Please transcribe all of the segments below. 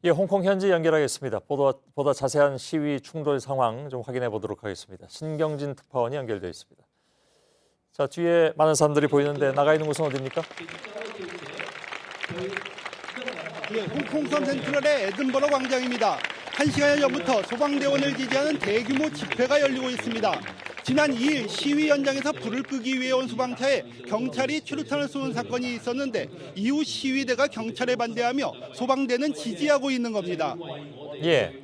예, 홍콩 현지 연결하겠습니다. 보다 자세한 시위 충돌 상황 좀 확인해 보도록 하겠습니다. 신경진 특파원이 연결되어 있습니다. 자, 뒤에 많은 사람들이 보이는데 나가 있는 곳은 어디입니까? 예, 홍콩섬 센트럴의 에든버러 광장입니다. 1시간 전부터 소방대원을 지지하는 대규모 집회가 열리고 있습니다. 지난 2일 시위 현장에서 불을 끄기 위해 온 소방차에 경찰이 최루탄을 쏘는 사건이 있었는데 이후 시위대가 경찰에 반대하며 소방대는 지지하고 있는 겁니다. 예.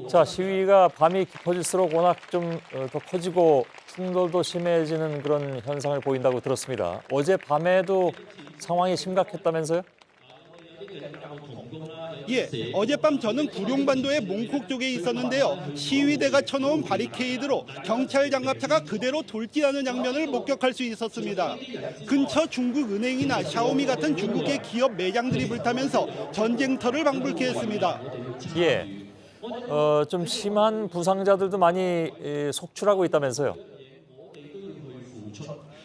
자, 시위가 밤이 깊어질수록 워낙 좀 더 커지고 충돌도 심해지는 그런 현상을 보인다고 들었습니다. 어제 밤에도 상황이 심각했다면서요? 예, 어젯밤 저는 구룡반도의 몽콕 쪽에 있었는데요. 시위대가 쳐놓은 바리케이드로 경찰 장갑차가 그대로 돌진하는 장면을 목격할 수 있었습니다. 근처 중국 은행이나 샤오미 같은 중국계 기업 매장들이 불타면서 전쟁터를 방불케 했습니다. 예. 좀 심한 부상자들도 많이 속출하고 있다면서요?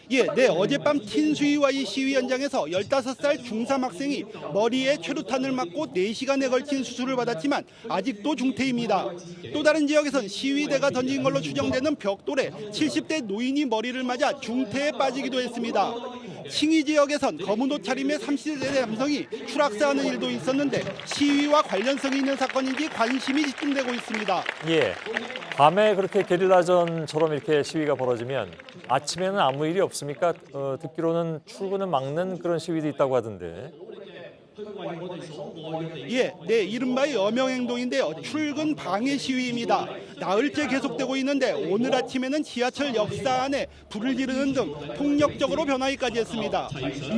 예, 네, 어젯밤 틴수이와이 시위 현장에서 15살 중3 학생이 머리에 최루탄을 맞고 4시간에 걸친 수술을 받았지만 아직도 중태입니다. 또 다른 지역에선 시위대가 던진 걸로 추정되는 벽돌에 70대 노인이 머리를 맞아 중태에 빠지기도 했습니다. 칭이 지역에선 검은 옷 차림의 30대 남성이 추락사하는 일도 있었는데 시위와 관련성이 있는 사건인지 관심이 집중되고 있습니다. 예. 밤에 그렇게 게릴라전처럼 이렇게 시위가 벌어지면 아침에는 아무 일이 없습니까? 듣기로는 출근을 막는 그런 시위도 있다고 하던데. 예, 네, 이른바 여명행동인데요. 출근 방해 시위입니다. 나흘째 계속되고 있는데 오늘 아침에는 지하철 역사 안에 불을 지르는 등 폭력적으로 변하기까지 했습니다.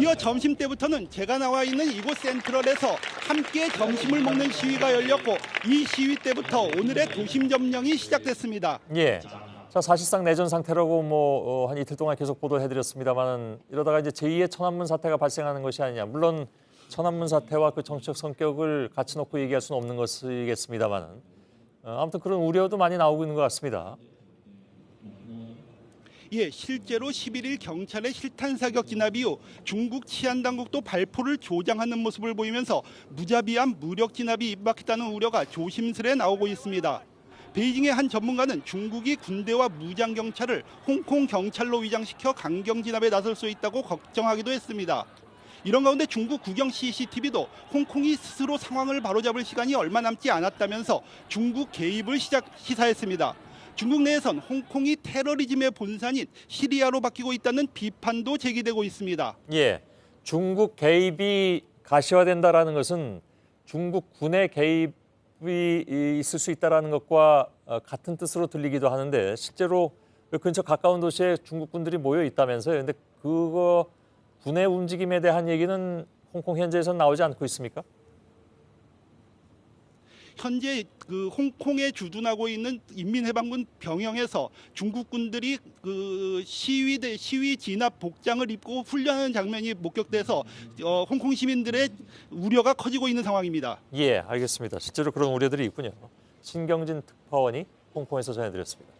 이어 점심때부터는 제가 나와 있는 이곳 센트럴에서 함께 점심을 먹는 시위가 열렸고 이 시위 때부터 오늘의 도심 점령이 시작됐습니다. 예. 자, 사실상 내전 상태라고 한 이틀 동안 계속 보도를 해드렸습니다만 이러다가 이제 제2의 천안문 사태가 발생하는 것이 아니냐. 물론 천안문 사태와 그 정치적 성격을 같이 놓고 얘기할 수는 없는 것이겠습니다만 아무튼 그런 우려도 많이 나오고 있는 것 같습니다. 예, 실제로 11일 경찰의 실탄 사격 진압 이후 중국 치안 당국도 발포를 조장하는 모습을 보이면서 무자비한 무력 진압이 임박했다는 우려가 조심스레 나오고 있습니다. 베이징의 한 전문가는 중국이 군대와 무장 경찰을 홍콩 경찰로 위장시켜 강경 진압에 나설 수 있다고 걱정하기도 했습니다. 이런 가운데 중국 국영 CCTV도 홍콩이 스스로 상황을 바로잡을 시간이 얼마 남지 않았다면서 중국 개입을 시사했습니다. 중국 내에선 홍콩이 테러리즘의 본산인 시리아로 바뀌고 있다는 비판도 제기되고 있습니다. 예, 중국 개입이 가시화된다라는 것은 중국 군의 개입이 있을 수 있다라는 것과 같은 뜻으로 들리기도 하는데 실제로 근처 가까운 도시에 중국 군들이 모여 있다면서요. 근데 그거 군의 움직임에 대한 얘기는 홍콩 현지에서는 나오지 않고 있습니까? 현재 그 홍콩에 주둔하고 있는 인민해방군 병영에서 중국 군들이 그 시위 진압 복장을 입고 훈련하는 장면이 목격돼서 홍콩 시민들의 우려가 커지고 있는 상황입니다. 예, 알겠습니다. 실제로 그런 우려들이 있군요. 신경진 특파원이 홍콩에서 전해드렸습니다.